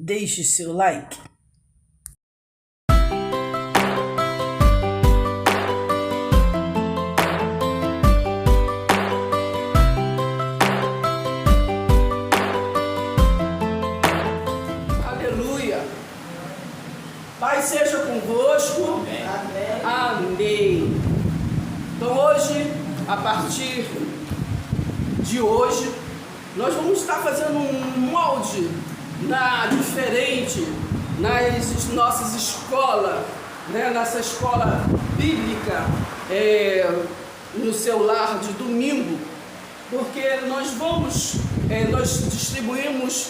deixe seu like. Aleluia! Pai seja convosco. Amém. Amém. Então hoje, a partir de hoje, nós vamos estar fazendo um molde diferente nas nossas escolas, né? Nessa escola bíblica, no seu lar de domingo, porque nós distribuímos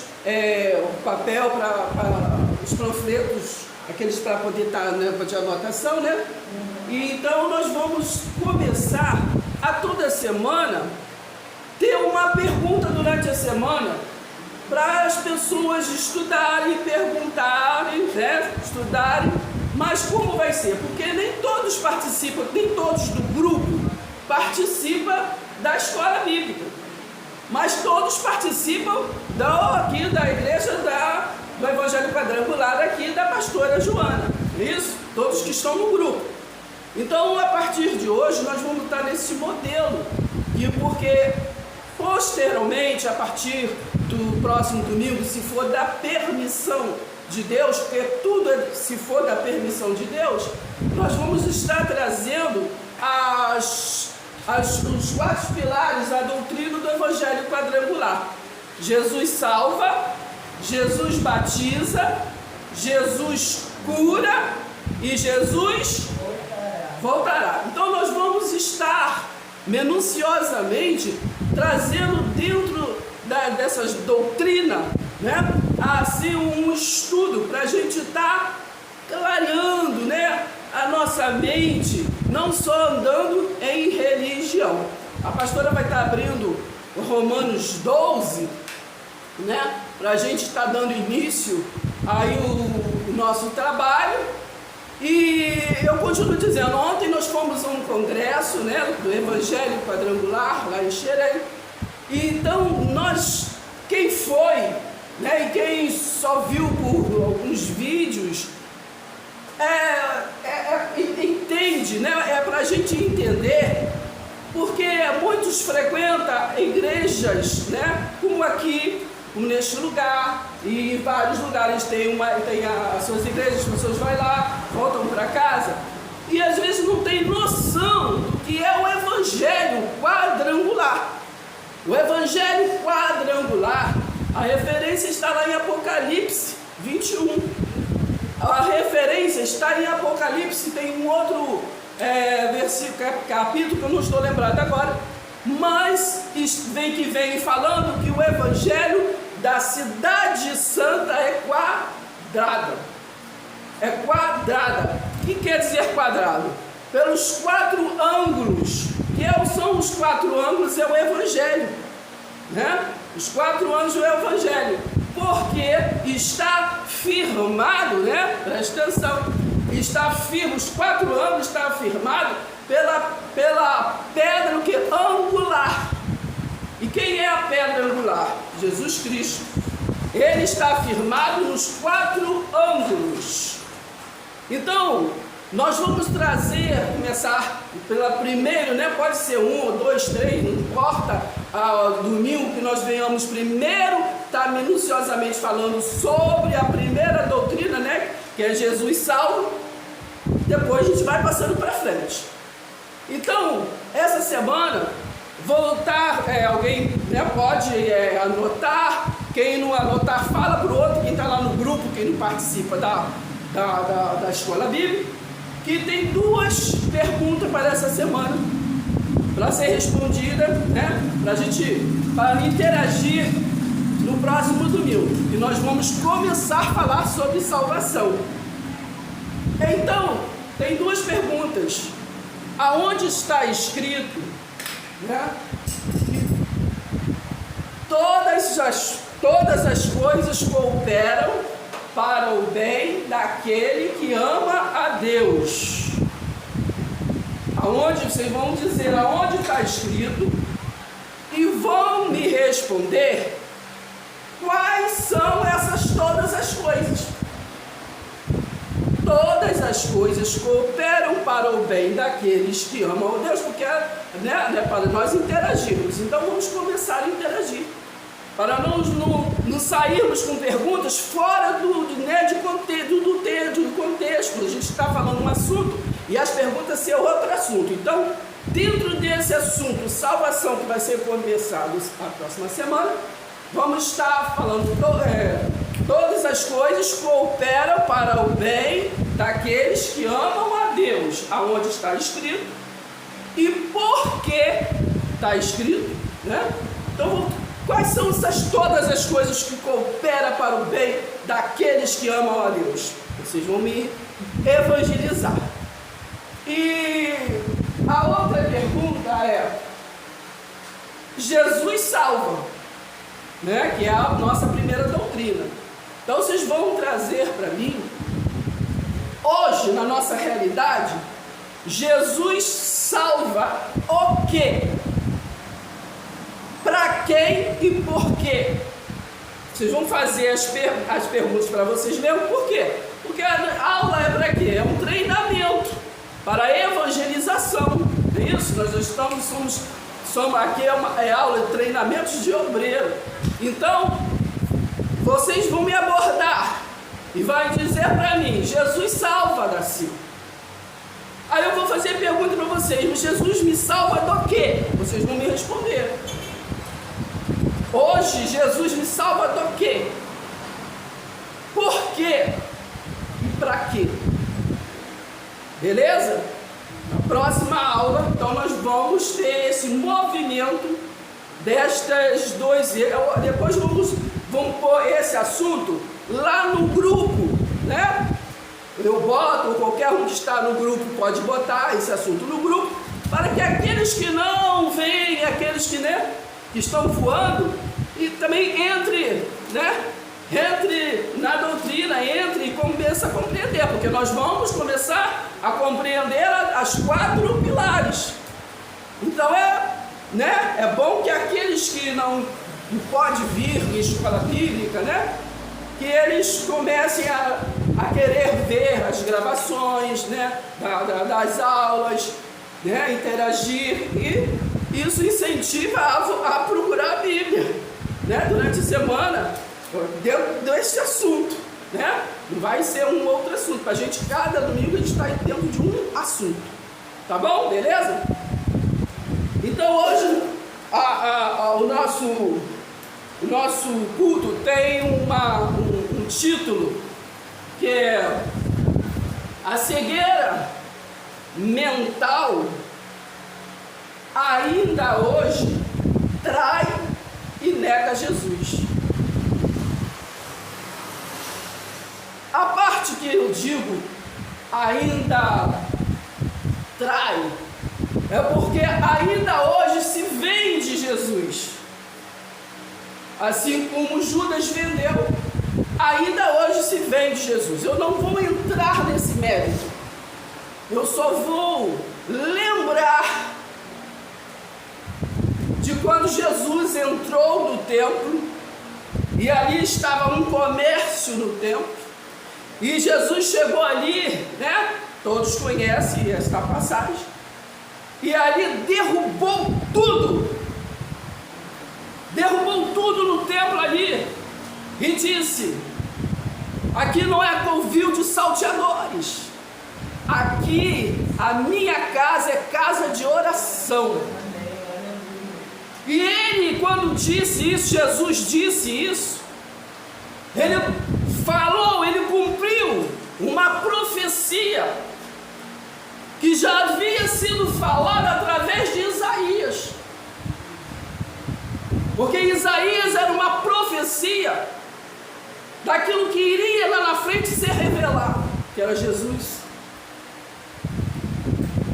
o papel para os panfletos, aqueles para poder estar, né, de anotação, né? E então nós vamos começar a toda semana ter uma pergunta durante a semana para as pessoas estudarem, perguntarem, né? Estudarem, mas como vai ser? Porque nem todos participam, nem todos do grupo participam da escola bíblica, mas todos participam aqui da igreja do Evangelho Quadrangular aqui da pastora Joana, isso? Todos que estão no grupo. Então, a partir de hoje, nós vamos estar nesse modelo, e porque posteriormente, a partir do próximo domingo, se for da permissão de Deus, porque tudo se for da permissão de Deus, nós vamos estar trazendo os 4 pilares da doutrina do Evangelho Quadrangular. Jesus salva, Jesus batiza, Jesus cura e Jesus voltará. Então nós vamos estar minuciosamente trazendo dentro dessas doutrinas, né, assim um estudo para a gente estar clareando, né, a nossa mente, não só andando em religião. A pastora vai estar abrindo Romanos 12, né, para a gente estar dando início aí o nosso trabalho. E eu continuo dizendo, ontem nós fomos a um congresso, né, do Evangelho Quadrangular, lá em Xerém. E então quem foi, né, e quem só viu por alguns vídeos, entende, né, é para a gente entender, porque muitos frequentam igrejas, né, como aqui, como neste lugar, e em vários lugares tem as suas igrejas, as pessoas vão lá, voltam para casa, e às vezes não tem noção do que é o Evangelho Quadrangular. O Evangelho Quadrangular, a referência está lá em Apocalipse 21. A referência está em Apocalipse, tem um outro versículo, capítulo que eu não estou lembrado agora, mas vem falando que o Evangelho da Cidade Santa é quadrada. É quadrada. O que quer dizer quadrado? Pelos 4 ângulos. Que são os 4 ângulos? É o Evangelho, né? Os 4 ângulos é o Evangelho. Porque está firmado, né? Presta atenção. Está firme, os 4 ângulos está firmado pela pedra angular. E quem é a pedra angular? Jesus Cristo. Ele está firmado nos 4 ângulos. Então, nós vamos começar pela primeira, né? Pode ser 1 ou 2, 3, não importa. Domingo que nós venhamos primeiro, está minuciosamente falando sobre a primeira doutrina, né? Que é Jesus salvo. Depois a gente vai passando para frente. Então, essa semana, voltar, alguém, né, pode anotar. Quem não anotar, fala para o outro. Quem está lá no grupo, quem não participa da escola bíblica, que tem 2 perguntas para essa semana, para ser respondida, né, para interagir no próximo domingo. E nós vamos começar a falar sobre salvação. Então, tem 2 perguntas. Aonde está escrito, né, que todas as coisas cooperam para o bem daquele que ama a Deus? Aonde vocês vão dizer aonde está escrito e vão me responder quais são essas todas as coisas? Todas as coisas cooperam para o bem daqueles que amam a Deus, porque né, para nós interagirmos. Então vamos começar a interagir, para não sairmos com perguntas fora do contexto. A gente está falando um assunto e as perguntas ser outro assunto. Então, dentro desse assunto, salvação, que vai ser conversado a próxima semana, vamos estar falando todas as coisas cooperam para o bem daqueles que amam a Deus, aonde está escrito e por que está escrito, né? Então, quais são todas as coisas que cooperam para o bem daqueles que amam a Deus? Vocês vão me evangelizar. E a outra pergunta é: Jesus salva, né? Que é a nossa primeira doutrina. Então vocês vão trazer para mim, hoje na nossa realidade, Jesus salva o quê? Para quem e por quê? Vocês vão fazer as perguntas para vocês mesmos. Por quê? Porque a aula é para quê? É um treinamento para evangelização. É isso? Nós somos aqui é aula de treinamentos de obreiro. Então, vocês vão me abordar e vai dizer para mim: Jesus salva, Daci. Aí eu vou fazer a pergunta para vocês: mas Jesus me salva do quê? Vocês vão me responder. Hoje, Jesus me salva do quê? Por quê? E para quê? Beleza? Na próxima aula, então, nós vamos ter esse movimento destas duas. Depois vamos pôr esse assunto lá no grupo, né? Eu boto, ou qualquer um que está no grupo pode botar esse assunto no grupo, para que aqueles que não vêm, aqueles que, né, que estão voando, e também entre na doutrina, entre e comece a compreender, porque nós vamos começar a compreender as 4 pilares. Então é bom que aqueles que não podem vir em escola bíblica, né, que eles comecem a querer ver as gravações, né, das aulas, né, interagir, e isso incentiva a procurar a Bíblia, né, durante a semana, dentro desse assunto, né? Não vai ser um outro assunto, para a gente, cada domingo a gente está dentro de um assunto, tá bom? Beleza? Então hoje o nosso culto tem um título que é: a cegueira mental ainda hoje trai e nega Jesus. A parte que eu digo ainda trai é porque ainda hoje se vende Jesus, assim como Judas vendeu, ainda hoje se vende Jesus. Eu não vou entrar nesse mérito, eu só vou lembrar de quando Jesus entrou no templo, e ali estava um comércio no templo, e Jesus chegou ali, né? Todos conhecem esta passagem, e ali derrubou tudo no templo ali, e disse: aqui não é covil de salteadores, aqui a minha casa é casa de oração. E ele, quando disse isso, Jesus disse isso, ele falou, ele cumpriu uma profecia que já havia sido falada através de Isaías, porque Isaías era uma profecia daquilo que iria lá na frente ser revelado, que era Jesus.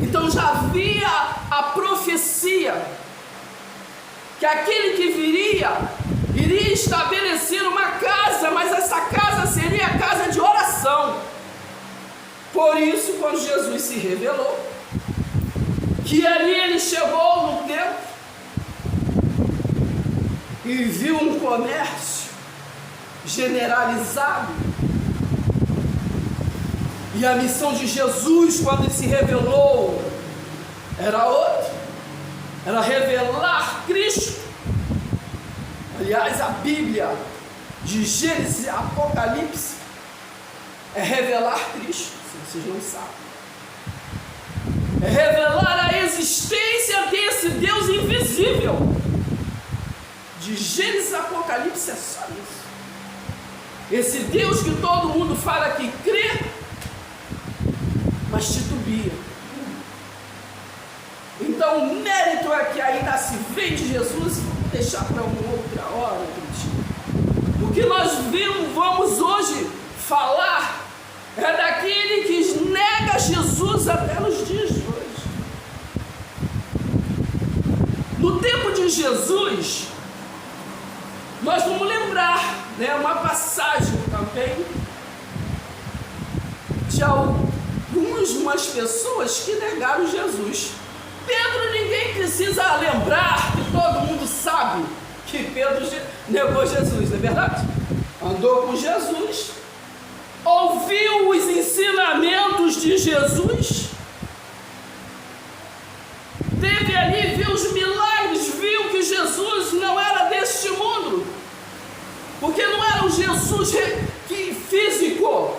Então já havia a profecia que aquele que iria estabelecer uma casa, mas essa casa seria a casa de oração. Por isso, quando Jesus se revelou, que ali ele chegou no templo e viu um comércio, generalizado. E a missão de Jesus, quando ele se revelou, era outra. Era revelar Cristo. Aliás, a Bíblia, de Gênesis a Apocalipse, é revelar Cristo, se vocês não sabem. É revelar a existência desse Deus invisível. De Gênesis a Apocalipse é só isso. Esse Deus que todo mundo fala que crê, mas titubia. Então o mérito é que ainda se vem de Jesus. Vamos deixar para uma outra hora, gente. O que nós vamos hoje falar é daquele que nega Jesus até nos dias de hoje. No tempo de Jesus, nós vamos lembrar, né, uma passagem também de algumas pessoas que negaram Jesus. Pedro, ninguém precisa lembrar, que todo mundo sabe que Pedro negou Jesus, não é verdade? Andou com Jesus, ouviu os ensinamentos de Jesus, teve ali, viu os milagres, viu que Jesus não era deste mundo, porque não era um Jesus físico,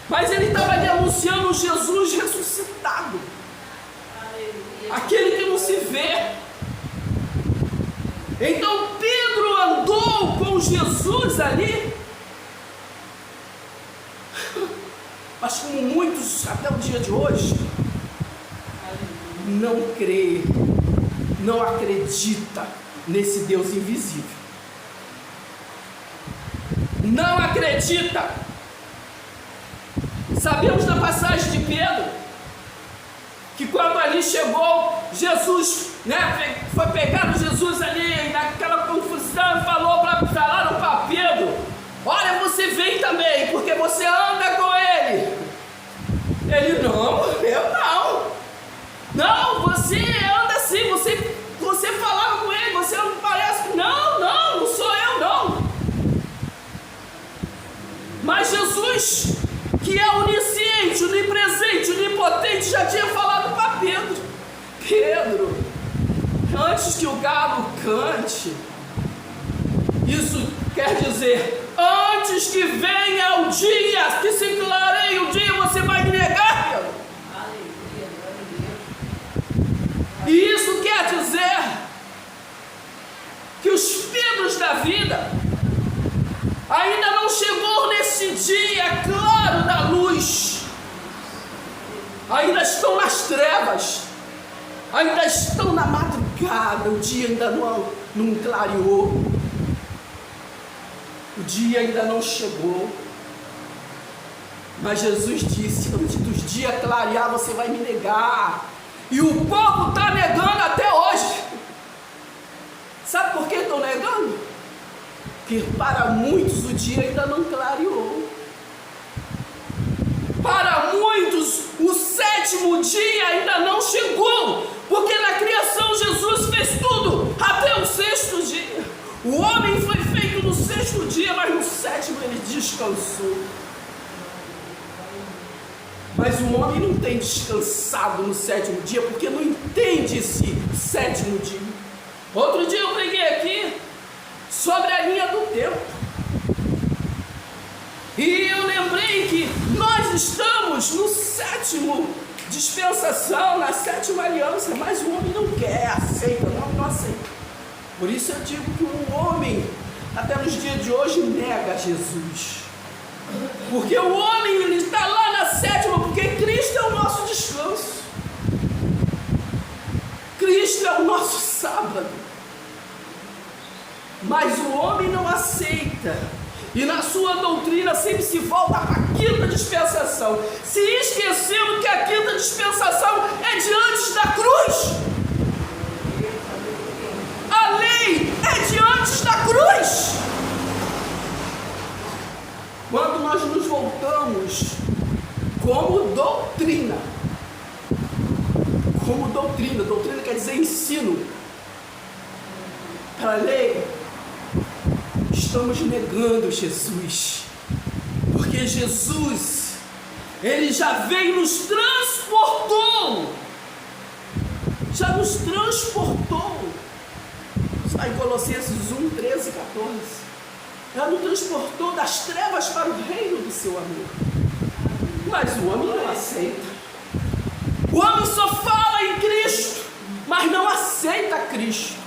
mas ele estava ali anunciando um Jesus ressuscitado, aquele que não se vê. Então Pedro andou com Jesus ali, mas como muitos até o dia de hoje não crê, não acredita nesse Deus invisível, não acredita. Sabemos da passagem de Pedro, que quando ali chegou Jesus, né, foi pegar Jesus ali naquela confusão, falaram para Pedro: olha, você vem também, porque você anda com ele. Ele: não, eu não. Não, você anda assim, você falava com ele, você não parece. Não sou eu, não. Mas Jesus, que é onisciente, onipresente, onipotente, já tinha falado para Pedro: Pedro, antes que o galo cante, isso quer dizer, antes que venha o dia, que se clareie o dia, você vai me negar, Pedro. E isso quer dizer que os Pedros da vida ainda não chegou nesse dia claro da luz, ainda estão nas trevas, ainda estão na madrugada, o dia ainda não clareou, o dia ainda não chegou. Mas Jesus disse: antes dos dias clarear, você vai me negar. E o povo está negando até hoje. Sabe por que estão negando? Porque para muitos o dia ainda não clareou. Para muitos o sétimo dia ainda não chegou, porque na criação Jesus fez tudo até o sexto dia. O homem foi feito no sexto dia, mas no sétimo ele descansou. Mas o homem não tem descansado no sétimo dia, porque não entende esse sétimo dia. Outro dia eu preguei aqui sobre a linha do tempo, e eu lembrei que nós estamos no sétimo dispensação, na sétima aliança, mas o homem não quer, aceita, não aceita. Por isso eu digo que o homem, até nos dias de hoje, nega Jesus. Porque o homem, ele está lá na sétima, porque Cristo é o nosso descanso. Cristo é o nosso sábado. Mas o homem não aceita. E na sua doutrina sempre se volta para a quinta dispensação, se esquecendo que a quinta dispensação é diante da cruz. A lei é diante da cruz. Quando nós nos voltamos como doutrina doutrina quer dizer ensino, para a lei, estamos negando Jesus. Porque Jesus, Ele já veio, nos transportou. Já nos transportou. Está em Colossenses 1, 13, 14. Já nos transportou das trevas para o reino do seu amor. Mas o homem não aceita. O homem só fala em Cristo, mas não aceita Cristo.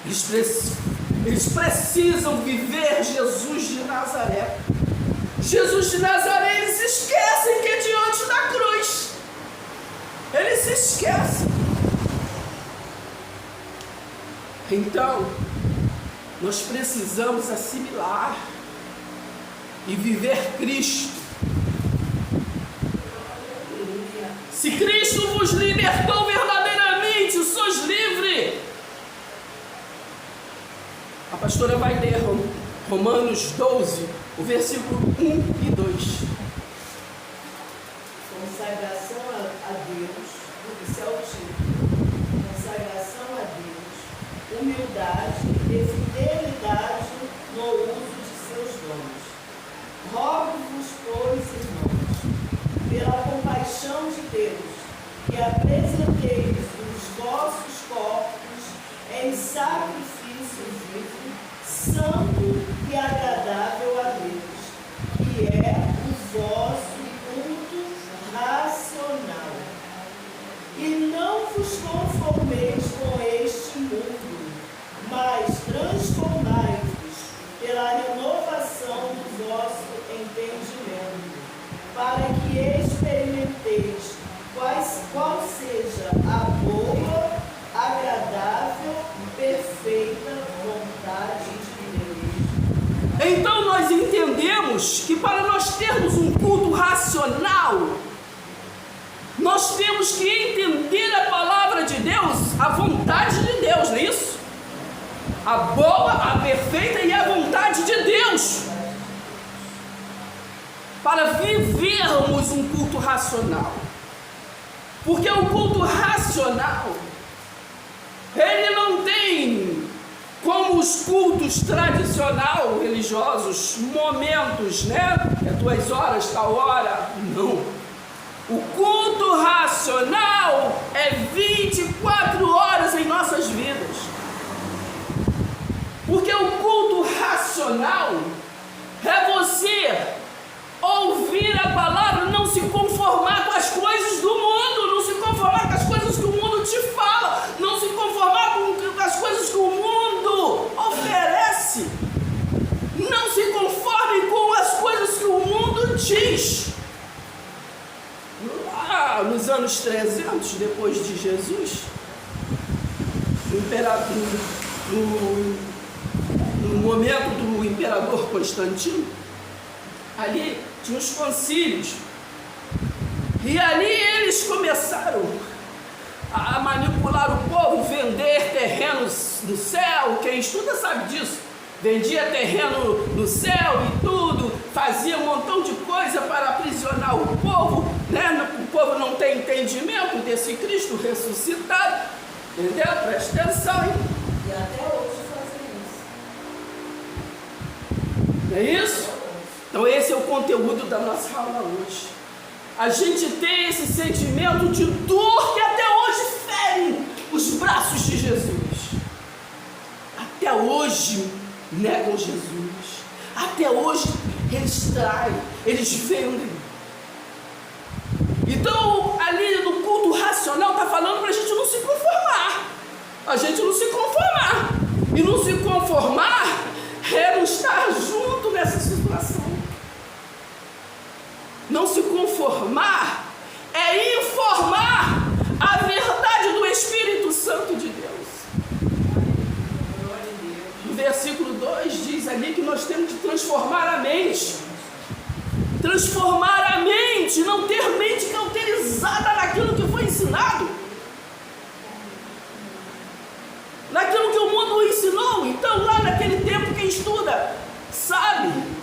Eles precisam viver Jesus de Nazaré. Jesus de Nazaré, eles esquecem que é diante da cruz. Eles se esquecem. Então, nós precisamos assimilar e viver Cristo. Se Cristo vos libertou verdadeiramente, sois livre. A pastora vai ler Romanos 12, o versículo 1 e 2. Consagração a Deus, esse é o título. Consagração a Deus, humildade e fidelidade no uso de seus dons. Rogo-vos, pois, irmãos, pela compaixão de Deus, que apresenteis os vossos corpos em sacrifício vivo, santo e agradável a Deus, que é o vosso culto racional. E não vos conformeis com este mundo, mas transformai-vos pela renovação do vosso entendimento, para que experimenteis qual seja a boa, agradável, perfeita vontade de Deus. Então nós entendemos que para nós termos um culto racional, nós temos que entender a palavra de Deus, a vontade de Deus, não é isso? A boa, a perfeita e a vontade de Deus. Para vivermos um culto racional. Porque o culto racional, ele não tem, como os cultos tradicional religiosos, momentos, né? É 2 horas, tal hora. Não. O culto racional é 24 horas em nossas vidas. Porque o culto racional é você ouvir a palavra, não se conformar com as coisas do mundo, não se conformar com as coisas que o mundo te fala, não se conformar com as coisas que o mundo oferece. Não se conforme com as coisas que o mundo diz. Lá nos anos 300 depois de Jesus, no momento do imperador Constantino, ali tinha os concílios, e ali eles começaram a manipular o povo, vender terrenos no céu. Quem estuda sabe disso. Vendia terreno no céu e tudo, fazia um montão de coisa para aprisionar o povo, né? O povo não tem entendimento desse Cristo ressuscitado, entendeu? Presta atenção, hein? E até hoje fazem isso. Não é isso? Então esse é o conteúdo da nossa aula hoje. A gente tem esse sentimento de dor que até hoje ferem os braços de Jesus. Até hoje negam Jesus. Até hoje eles traem, eles vendem. Então ali no culto racional está falando para a gente não se conformar. A gente não se conformar. E não se conformar é não estar junto nessa situação. Não se conformar é informar a verdade do Espírito Santo de Deus. No versículo 2 diz ali que nós temos que transformar a mente. Transformar a mente, não ter mente cauterizada naquilo que foi ensinado. Naquilo que o mundo ensinou. Então lá naquele tempo quem estuda sabe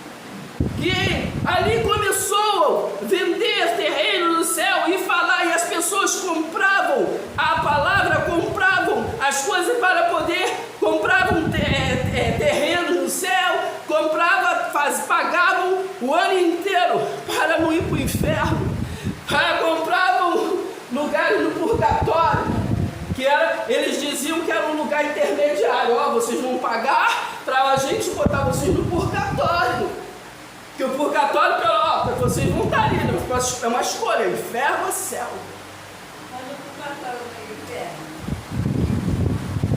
que ali começou a vender terreno no céu e falar, e as pessoas compravam a palavra, compravam as coisas para poder, compravam terrenos no céu ficar intermediário. Ó, vocês vão pagar para a gente botar vocês no purgatório. Que o purgatório, ó, vocês vão estar ali, né? É uma escolha, inferno ou céu. Mas o purgatório é inferno.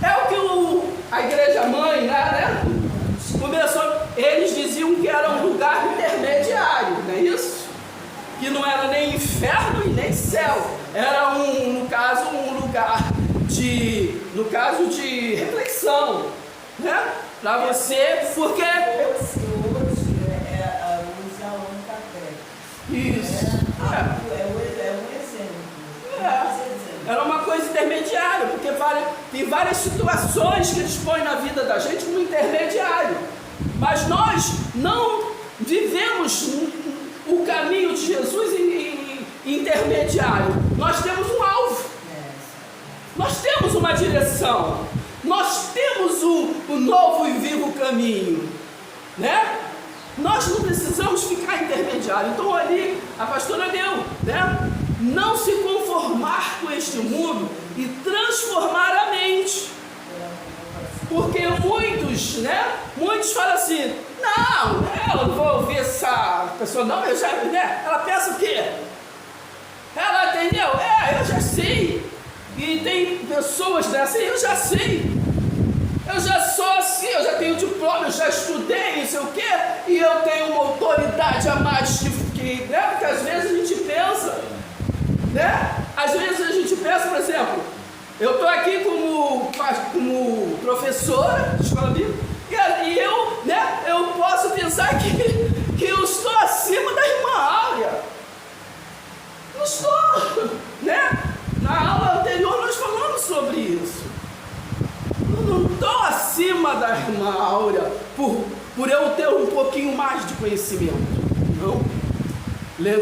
É o que a igreja mãe, né? Começou, eles diziam que era um lugar intermediário, não é isso? Que não era nem inferno e nem céu. Era no caso, um lugar no caso de reflexão, né? Para você, porque... Hoje é a luz da única fé. Isso. É um exemplo. Era uma coisa intermediária, porque tem várias situações que eles põem na vida da gente como intermediário. Mas nós não vivemos o caminho de Jesus em intermediário. Nós temos um alvo. Nós temos uma direção. Nós temos o novo e vivo caminho, né? Nós não precisamos ficar intermediário. Então ali a pastora deu, né? Não se conformar com este mundo e transformar a mente. Porque muitos falam assim, não, eu não vou ouvir essa pessoa, não, eu já, né? Ela pensa o quê? Ela entendeu? Eu já sei. E tem pessoas dessas, eu já sei. Eu já sou assim, eu já tenho diploma, eu já estudei, não sei o quê, e eu tenho uma autoridade a mais que, né? Porque às vezes a gente pensa, né? Às vezes a gente pensa, por exemplo, eu estou aqui como professora de escola bíblica, e eu, né? Eu posso pensar que eu estou acima da irmã Áurea. Não estou, né? Na aula anterior nós falamos sobre isso. Eu não estou acima da irmã Áurea por eu ter um pouquinho mais de conhecimento. Não.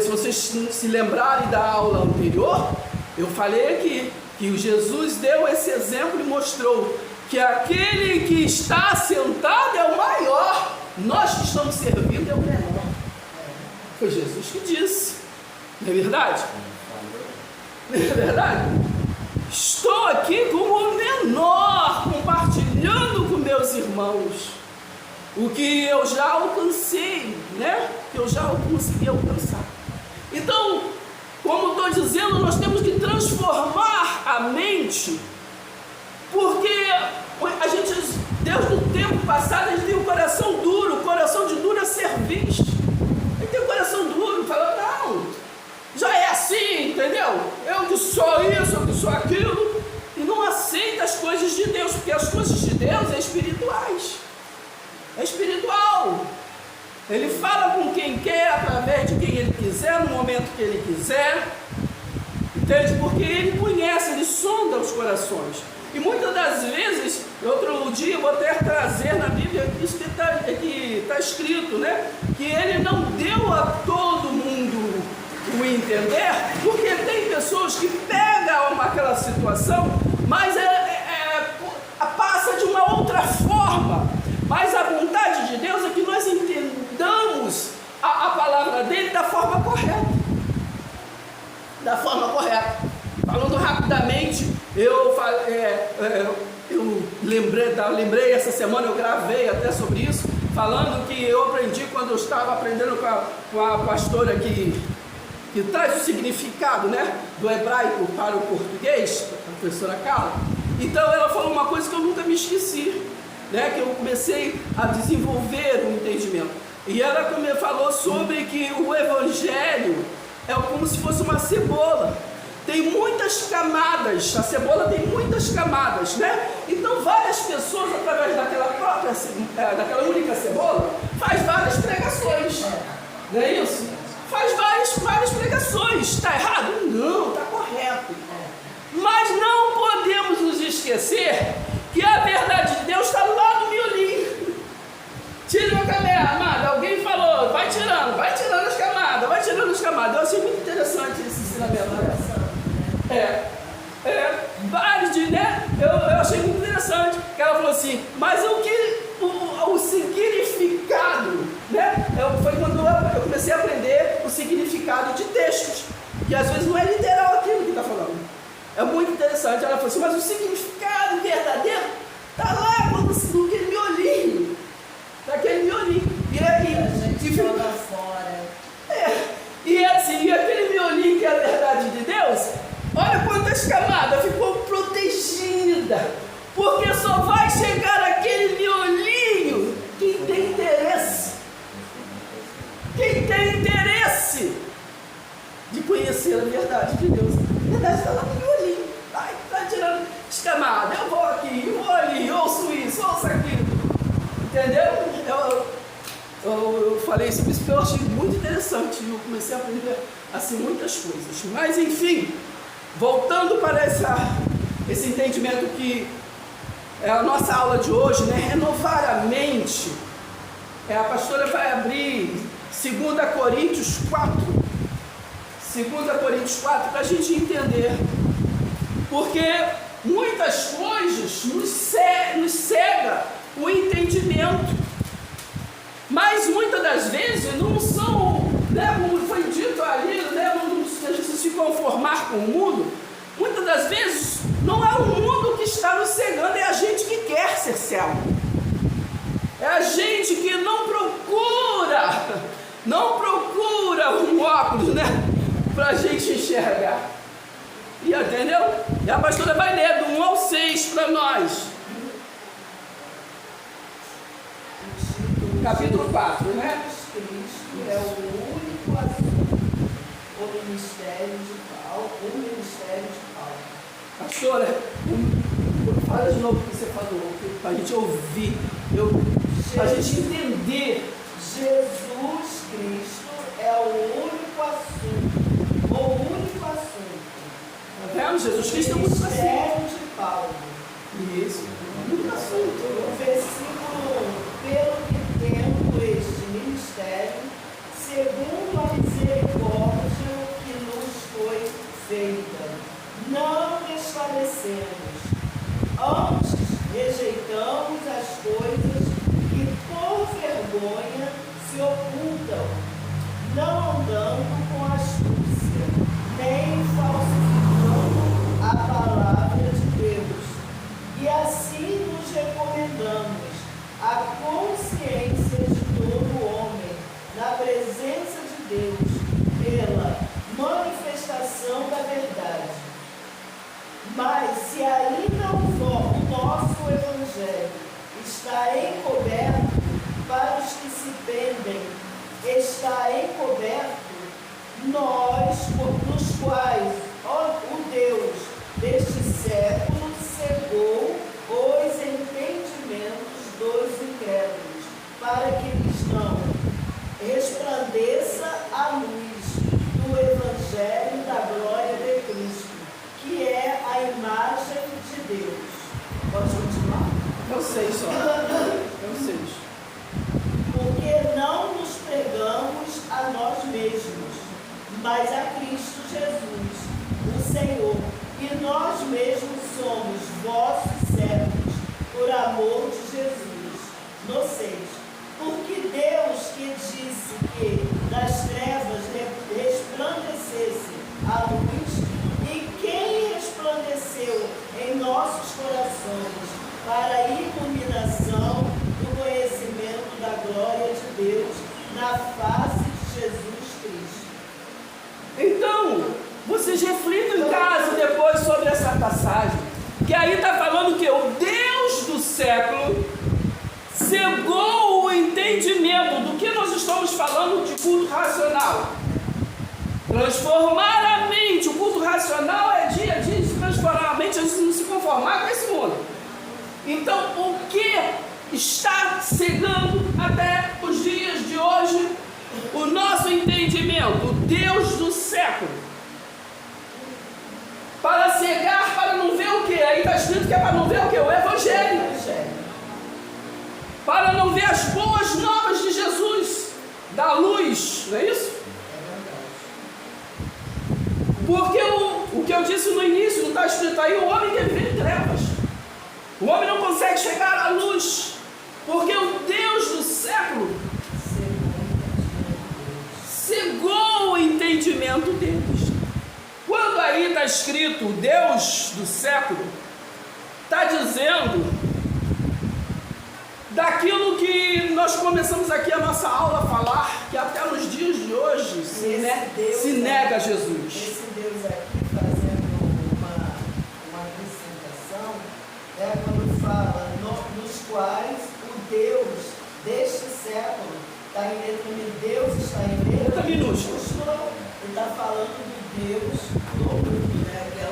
Se vocês se lembrarem da aula anterior, eu falei aqui que o Jesus deu esse exemplo e mostrou que aquele que está sentado é o maior, nós que estamos servindo é o menor. Foi Jesus que disse. Não é verdade? Não é verdade? Estou aqui como o menor, compartilhando com meus irmãos o que eu já alcancei, né? Que eu já consegui alcançar. Então, como estou dizendo, nós temos que transformar a mente, porque a gente, desde o tempo passado, a gente tem um coração duro, o coração de duro é serviço. A gente tem um coração duro, fala, não, já é assim, entendeu? Eu que sou isso, eu que sou aquilo, e não aceita as coisas de Deus, porque as coisas de Deus é espirituais. É espiritual. Ele fala com quem quer, através de quem ele quiser, no momento que ele quiser. Entende? Porque ele conhece, ele sonda os corações. E muitas das vezes, outro dia eu vou até trazer na Bíblia isso que está escrito, né? Que ele não deu a todo mundo o entender, porque tem pessoas que pegam aquela situação, mas passa de uma outra forma. Mas a vontade de Deus é que nós entendamos a palavra dele da forma correta. Da forma correta. Falando rapidamente, eu lembrei essa semana, eu gravei até sobre isso, falando que eu aprendi quando eu estava aprendendo com a pastora que traz o significado, né, do hebraico para o português, a professora Carla. Então ela falou uma coisa que eu nunca me esqueci, né, que eu comecei a desenvolver o entendimento. E ela falou sobre que o evangelho é como se fosse uma cebola. Tem muitas camadas, a cebola tem muitas camadas, né? Então várias pessoas, através daquela única cebola, faz várias pregações. Não é isso? Faz várias pregações. Está errado? Não, está correto. Mas não podemos nos esquecer que a verdade de Deus está lá no miolinho. Tira uma camada, amada. Alguém falou, vai tirando as camadas, vai tirando as camadas. Eu achei muito interessante esse ensinamento. Né? Eu achei muito interessante. Que ela falou assim, mas o significado, né? Foi quando eu comecei a aprender o significado de textos, que às vezes não é literal aquilo que está falando. É muito interessante. Ela falou assim, mas o significado verdadeiro Está lá naquele miolinho. Naquele miolinho. E aí, A gente joga fora. e assim, e aquele miolinho que é a verdade de Deus, olha quantas camadas, ficou protegida. Porque só vai chegar aquele miolinho quem tem interesse. Quem tem interesse de conhecer a verdade de Deus. A verdade está lá no miolinho. Está tirando escamada. Eu vou aqui, eu vou ali, ouço isso, ouço aquilo. Entendeu? Eu falei isso porque eu achei muito interessante. Eu comecei a aprender assim muitas coisas. Mas enfim, voltando para esse entendimento que é a nossa aula de hoje, né? Renovar a mente. A pastora vai abrir 2 Coríntios 4. 2 Coríntios 4 para a gente entender. Porque muitas coisas nos cega o entendimento. Mas muitas das vezes não são, né, como foi dito ali, né, não se conformar com o mundo. Muitas das vezes não é o mundo que está nos cegando, é a gente que quer ser cego. É a gente que não procura um óculos, né, para a gente enxergar. E entendeu? E a pastora vai ler do 1 ao 6 para nós. Capítulo 4, né? Cristo é o único assunto, o ministério de Paulo. Pastora, fala de novo o que você falou, para a gente ouvir, para a gente entender. Jesus Cristo é o único assunto. Tá vendo? Jesus Cristo é o único assunto. Ministério de Paulo. Isso, o único assunto. O versículo 1, pelo que tendo este ministério, segundo a misericórdia que nos foi feita, não desfalecemos, antes rejeitamos as coisas que por vergonha se ocultam, não andando com astúcia, nem falsificando a palavra de Deus. E assim nos recomendamos a consciência de todo homem na presença de Deus pela manifestação da verdade. Mas se ainda o nosso evangelho está encoberto para os que se pendem, está encoberto nós, nos quais o Deus deste século cegou os entendimentos dos incrédulos, para que lhes não resplandeça a luz do Evangelho da glória de Cristo, que é a imagem de Deus. Pode continuar? Eu sei só. Eu sei. Porque não nos pregamos a nós mesmos, mas a Cristo Jesus, o Senhor, e nós mesmos somos vossos servos, por amor de Jesus. No 6. Porque Deus que disse que das trevas resplandecesse a luz, e quem resplandeceu em nossos corações para a iluminação do conhecimento da glória de Deus na face de Jesus Cristo. Então, vocês reflitam em casa depois sobre essa passagem, que aí está falando que o Deus do século cegou o entendimento do que nós estamos falando de culto racional. Transformar a mente. O culto racional é dia a dia de transformar a mente, a gente não se conformar com esse mundo. Então, o que está cegando até os dias de hoje o nosso entendimento? O Deus do século. Para cegar, para não ver o que? Aí está escrito que é para não ver o que? O Evangelho. Para não ver as boas novas de Jesus, da luz, não é isso? Porque o que eu disse no início, não está escrito aí, o homem que vive em trevas. O homem não consegue chegar à luz, porque o Deus do século cegou o entendimento deles. Quando aí está escrito Deus do século, está dizendo daquilo que nós começamos aqui a nossa aula a falar, que até nos dias de hoje se nega a Jesus. Esse Deus aqui fazendo uma acrescentação, quando fala nos quais o Deus deste século está em letra minúscula. Deus está em letra minúscula. Ele está falando do Deus do mundo, que é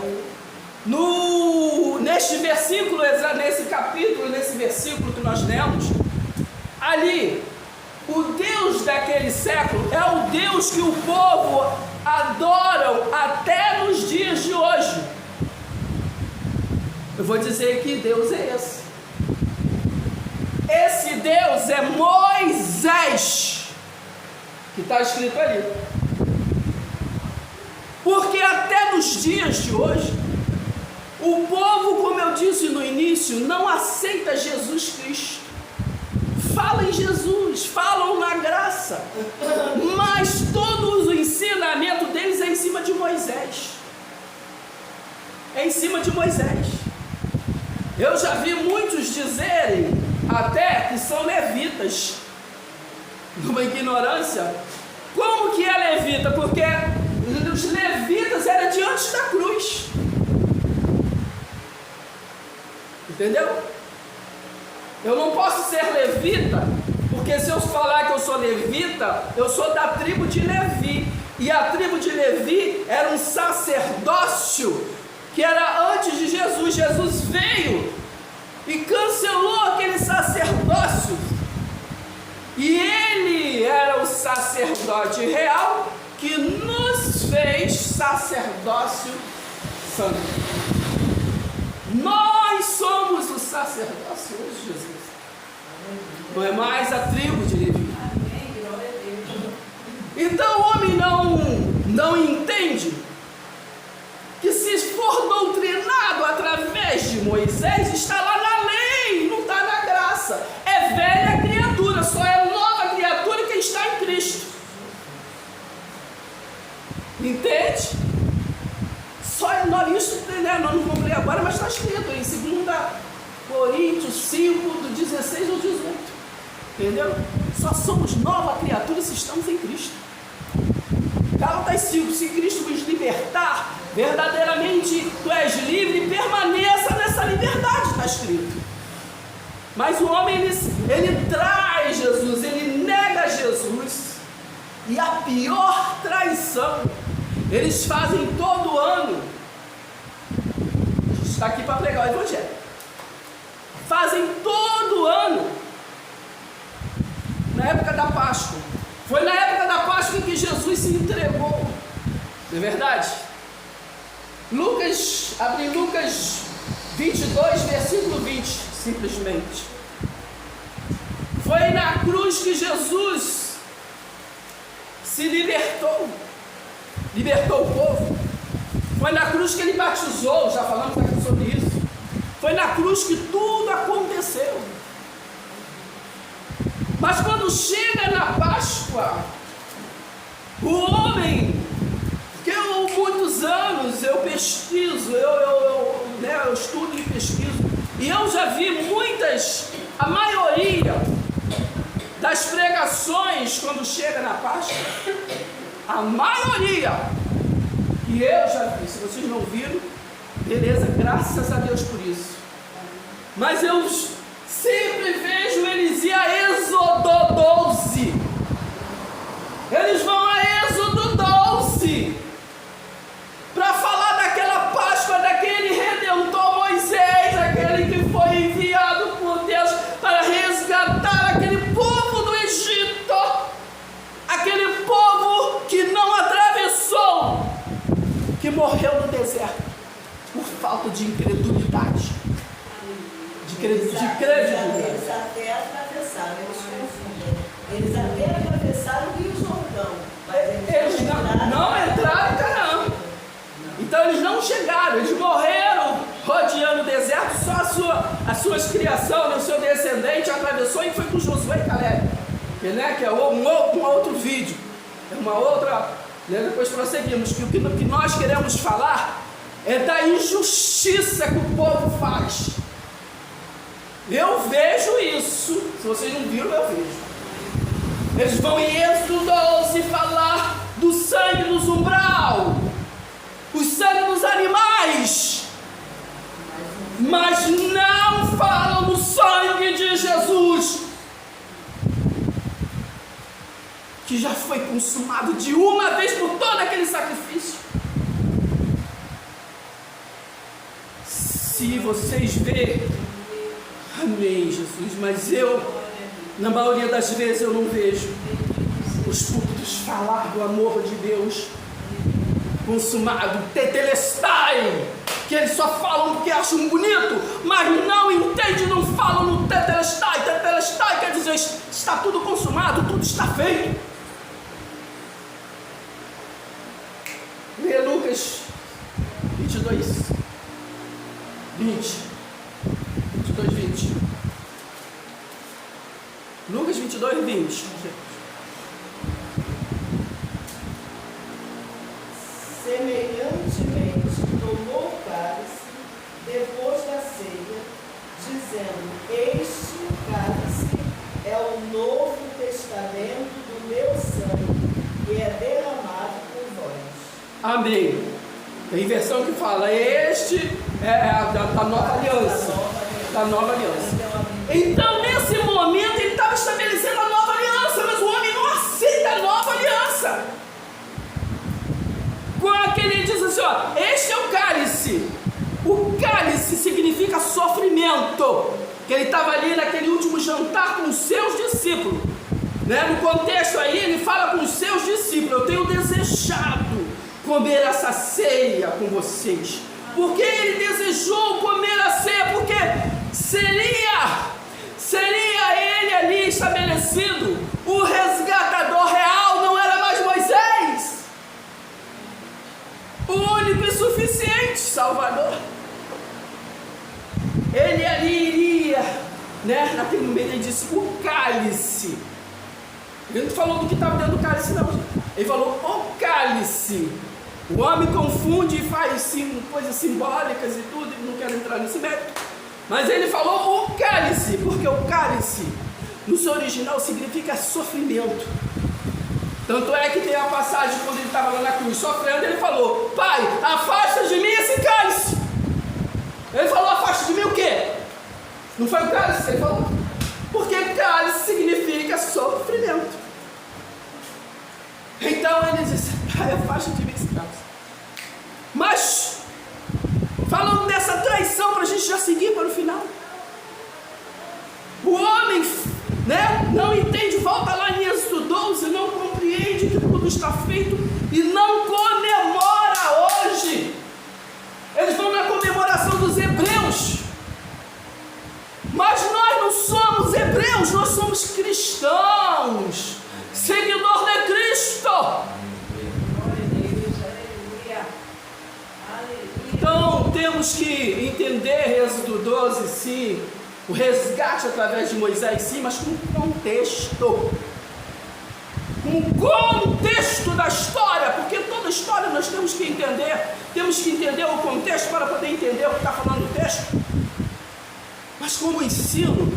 neste versículo, nesse capítulo, nesse versículo que nós lemos, ali, o Deus daquele século é o Deus que o povo adoram até nos dias de hoje. Eu vou dizer que Deus é esse. Esse Deus é Moisés, que está escrito ali. Porque até nos dias de hoje, o povo, como eu disse no início, não aceita Jesus Cristo. Falam em Jesus, falam na graça, mas todo o ensinamento deles é em cima de Moisés. É em cima de Moisés. Eu já vi muitos dizerem até que são levitas, numa ignorância. Como que é levita? Porque os levitas eram de antes da cruz. Entendeu? Eu não posso ser levita, porque se eu falar que eu sou levita, eu sou da tribo de Levi. E a tribo de Levi era um sacerdócio que era antes de Jesus. Jesus veio e cancelou aquele sacerdócio. E ele era o sacerdote real que nos fez sacerdócio santo. Nós somos o sacerdócio hoje de Jesus. Não é mais a tribo de Levi. Então o homem não entende que se for doutrinado através de Moisés, está lá na lei, não está na graça. É velha criatura, só é nova criatura quem está em Cristo. Entende? Só é nova, isso nós não vamos ler agora, mas está escrito em 2 Coríntios 5, do 16 ao 18. Entendeu? Só somos nova criatura se estamos em Cristo. Gálatas 5, se Cristo vos libertar, verdadeiramente tu és livre, permaneça nessa liberdade, está escrito. Mas o homem, ele traz Jesus, ele nega Jesus. E a pior traição, eles fazem todo ano. A gente está aqui para pregar o Evangelho. Fazem todo ano, na época da Páscoa. Foi na época da Páscoa que Jesus se entregou. Não é verdade? Abre Lucas 22, versículo 20, simplesmente. Foi na cruz que Jesus se libertou o povo. Foi na cruz que ele batizou, já falamos aqui sobre isso. Foi na cruz que tudo aconteceu. Mas quando chega na Páscoa, o homem, que eu muitos anos eu pesquiso, eu estudo e pesquiso, e eu já vi a maioria das pregações quando chega na Páscoa, a maioria que eu já vi, se vocês não viram, beleza, graças a Deus por isso. Mas eu sempre vejo eles ir a Êxodo 12. Eles vão a Êxodo 12 para falar daquela Páscoa, daquele Redentor Moisés, aquele que foi enviado por Deus para resgatar aquele povo do Egito, aquele povo que não atravessou, que morreu no deserto por falta de incredulidade. Eles até atravessaram, eles confundem. Eles até atravessaram o Rio Jordão, mas eles não entraram em Canaã. Então eles não chegaram, eles morreram rodeando o deserto, só as suas criações, o seu descendente atravessou e foi com Josué e Caleb, que é um outro vídeo, é uma outra, depois prosseguimos, que o que nós queremos falar é da injustiça que o povo faz. Eu vejo isso. Se vocês não viram, eu vejo. Eles vão em Êxodo 12 falar do sangue dos umbral, o sangue dos animais, mas não falam do sangue de Jesus, que já foi consumado de uma vez por todo aquele sacrifício. Se vocês verem, amém, Jesus, mas na maioria das vezes eu não vejo os púlpitos falar do amor de Deus consumado, tetelestai, que eles só falam porque acham bonito, mas não entendem, não falam no tetelestai. Tetelestai quer dizer, está tudo consumado, tudo está feito. Lê Lucas 22, 20. Lucas 22, 20. Semelhantemente, tomou o cálice depois da ceia, dizendo: Este cálice é o novo testamento do meu sangue, que é derramado por vós. Amém. Tem versão que fala: Este é da nova aliança. Da nova aliança. Então, nesse momento, ele estava estabelecendo a nova aliança, mas o homem não aceita a nova aliança. Quando ele diz assim, ó, este é o cálice. O cálice significa sofrimento. Que ele estava ali naquele último jantar com os seus discípulos, né? No contexto aí, ele fala com os seus discípulos: eu tenho desejado comer essa ceia com vocês. Porque ele desejou comer a ceia? Porque seria ele ali estabelecido, o resgatador real não era mais Moisés, o único e suficiente Salvador. Ele ali iria, né, naquele momento ele disse: o cálice. Ele não falou do que estava dentro do cálice, não. Ele falou: o cálice. O homem confunde e faz sim, coisas simbólicas e tudo, não quero entrar nesse mérito. Mas ele falou o cálice, porque o cálice, no seu original, significa sofrimento. Tanto é que tem a passagem, quando ele estava lá na cruz sofrendo, ele falou: Pai, afasta de mim esse cálice. Ele falou: afasta de mim o quê? Não foi o cálice? Ele falou. Porque cálice significa sofrimento. Então ele disse: Pai, afasta de mim esse cálice. Mas, falando dessa traição, para a gente já seguir para o final, o homem, né, não entende, volta lá em Êxodo 12, não compreende que tudo está feito e não comemora hoje. Eles vão na comemoração dos hebreus, mas nós não somos hebreus, nós somos cristãos, seguidor de Cristo. Então temos que entender Êxodo 12, sim, o resgate através de Moisés, sim, mas com contexto, da história, porque toda história nós temos que entender o contexto para poder entender o que está falando o texto. Mas como ensino,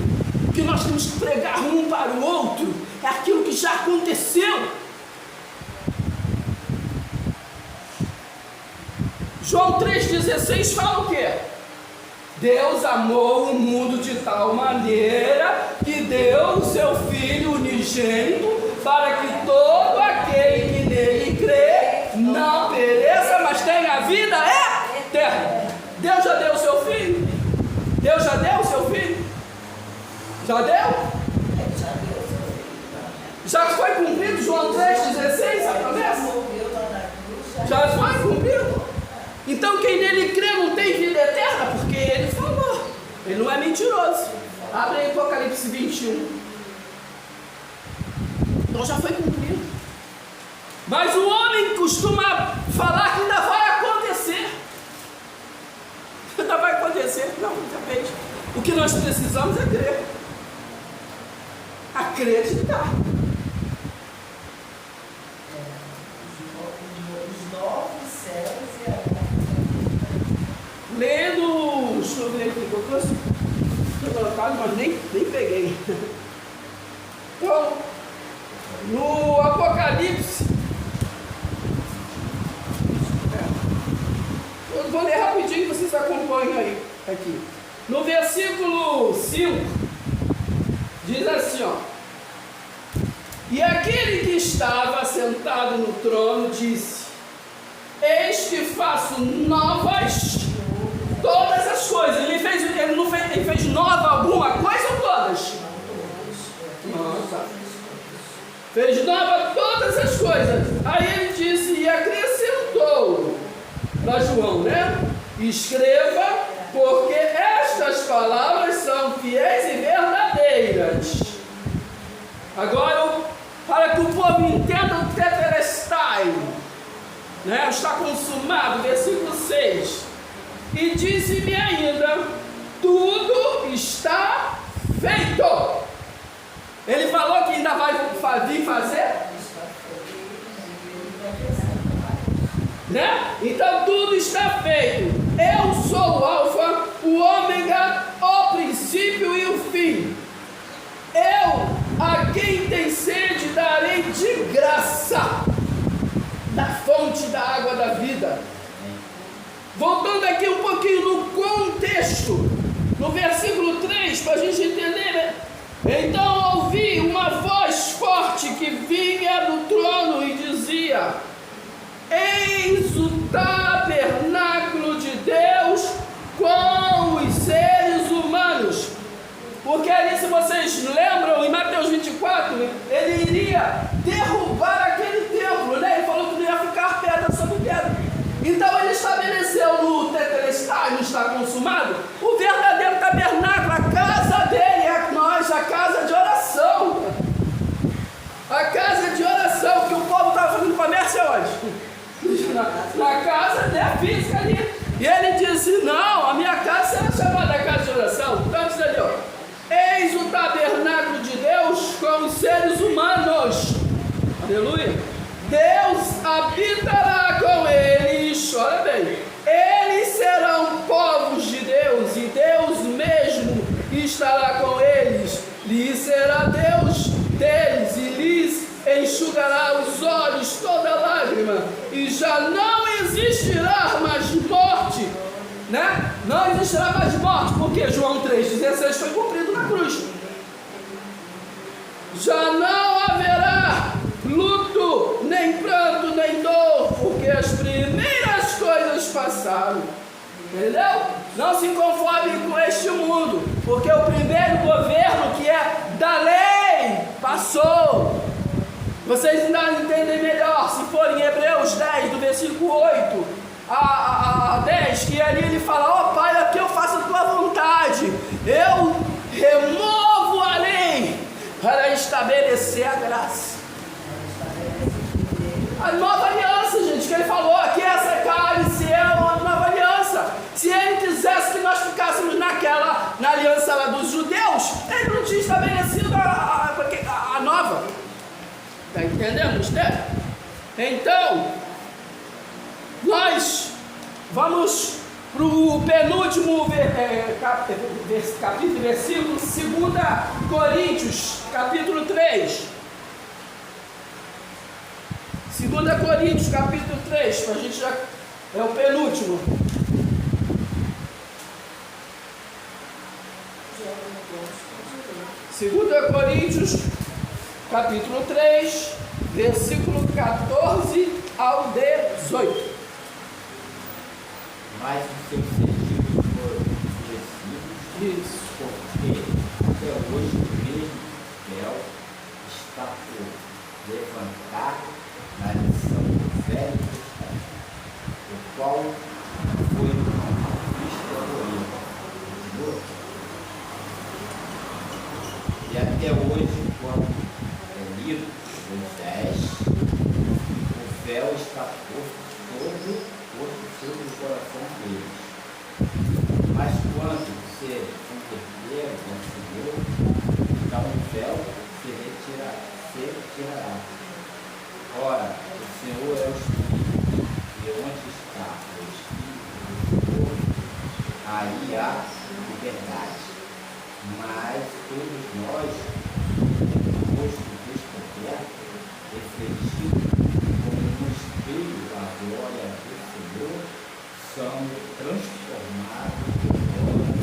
o que nós temos que pregar um para o outro é aquilo que já aconteceu. João 3,16 fala o quê? Deus amou o mundo de tal maneira que deu o seu Filho unigênito para que todo aquele que nele crê não pereça, mas tenha a vida eterna. Deus já deu o seu Filho? Deus já deu o seu Filho? Já deu? Já foi cumprido João 3,16 a promessa? Já foi cumprido? Então quem nele crê não tem vida eterna, porque ele falou, ele não é mentiroso. Abre aí Apocalipse 21. Então já foi cumprido. Mas o homem costuma falar que ainda vai acontecer. Ainda vai acontecer. Não, já fez. O que nós precisamos é crer. Acreditar. Os novos céus e a nova. Lendo, deixa eu ver aqui, eu trouxe colocado, mas nem peguei. Então, no Apocalipse, eu vou ler rapidinho, vocês acompanham aí, aqui. No versículo 5, diz assim, ó: e aquele que estava sentado no trono disse: eis que faço novas todas as coisas. Ele fez nova alguma coisa ou todas? Nossa. Fez nova todas as coisas. Aí ele disse e acrescentou para João, né? Escreva, porque estas palavras são fiéis e verdadeiras. Agora, para que o povo entenda o tetelestai, né? Está consumado, versículo 6. E disse-me ainda: tudo está feito. Ele falou que ainda vai vir fazer, né? Então tudo está feito. Eu sou o Alfa, o Ômega, o princípio e o fim. Eu, a quem tem sede, darei de graça da fonte da água da vida. Voltando aqui um pouquinho no contexto, no versículo 3, para a gente entender, né? Então ouvi uma voz forte que vinha do trono e dizia: eis o tabernáculo de Deus com os seres humanos. Porque ali, se vocês lembram, em Mateus 24, ele iria derrubar aquele templo, né? Ele falou que não ia ficar pedra sobre pedra. Então ele estabeleceu no tetelestai, não está consumado, o verdadeiro tabernáculo, a casa dele, é nós, a casa de oração. A casa de oração, que o povo estava fazendo comércio onde? Na casa, né, física ali. E ele disse: não, a minha casa será chamada casa de oração. Então diz ali, ó: eis o tabernáculo de Deus com os seres humanos. Aleluia. Deus habitará com eles. Olha bem, eles serão povos de Deus, e Deus mesmo estará com eles. Lhes será Deus deles, e lhes enxugará os olhos toda lágrima, e já não existirá mais morte, né? Não existirá mais morte, porque João 3,16 foi cumprido na cruz. Já não haverá luto, nem pranto, nem dor, porque as primeiras coisas passaram. Entendeu? Não se conforme com este mundo, porque o primeiro governo, que é da lei, passou. Vocês ainda entendem melhor se for em Hebreus 10, do versículo 8 a 10, que ali ele fala: ó Pai, aqui eu faço a tua vontade, eu removo a lei para estabelecer a graça. A nova aliança, gente, que ele falou aqui, essa cálice é uma nova aliança. Se ele quisesse que nós ficássemos na aliança lá dos judeus, ele não tinha estabelecido a nova. Está entendendo, né? Então, nós vamos para o penúltimo capítulo, versículo, 2 Coríntios, capítulo 3. 2 Coríntios, capítulo 3, para a gente já... é o penúltimo. Segunda Coríntios, capítulo 3, versículo 14 ao 18. Mas os seus sentidos foram endurecidos. Isso. Porque até hoje o mesmo véu está por levantar na lição do Velho Testamento, o qual foi visto por ele. E até hoje, quando é lido Moisés, o véu está posto sobre o coração deles. Mas quando se converter ao Senhor, então o véu se retirará. Ora, o Senhor é o Espírito, e onde está o Espírito do Senhor, aí há liberdade. Mas todos nós, por rosto descoberto, refletido como um espelho da glória do Senhor, somos transformados de glória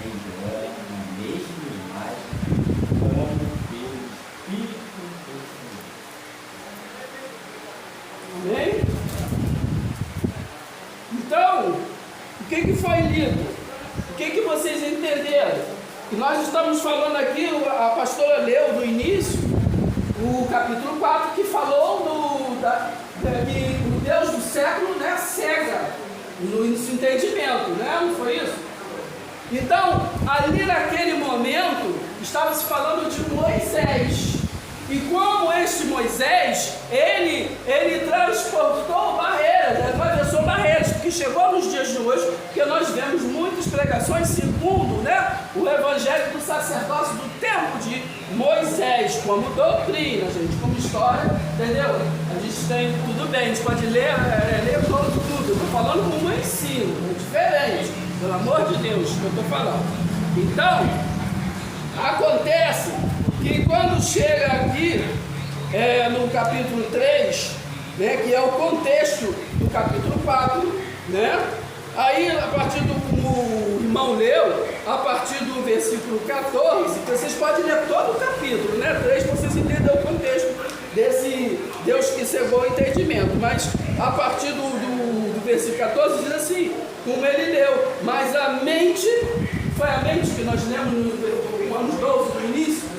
em glória na mesma imagem, como pelo Espírito do Senhor. Amém? Então, o que foi lido? O que vocês entenderam? Que nós estamos falando aqui, a pastora leu no início, o capítulo 4, que falou que o Deus do século, né, cega no entendimento, né? Não foi isso? Então, ali naquele momento, estava se falando de Moisés. E como este Moisés, ele transportou barreiras, ele atravessou barreiras, porque chegou nos dias de hoje, que nós vemos muitas pregações segundo, né, o evangelho do sacerdócio do tempo de Moisés, como doutrina, gente, como história, entendeu? A gente tem, tudo bem, a gente pode ler todo tudo, eu estou falando como ensino, é diferente, pelo amor de Deus, que eu estou falando. Então, acontece que quando chega aqui no capítulo 3, né, que é o contexto do capítulo 4, né, aí a partir do, como o irmão leu, a partir do versículo 14, vocês podem ler todo o capítulo, né, 3, para vocês entenderem o contexto desse Deus que cegou o entendimento, mas a partir do versículo 14 diz assim, como ele leu, mas a mente, foi a mente que nós lemos no ano 12, no início,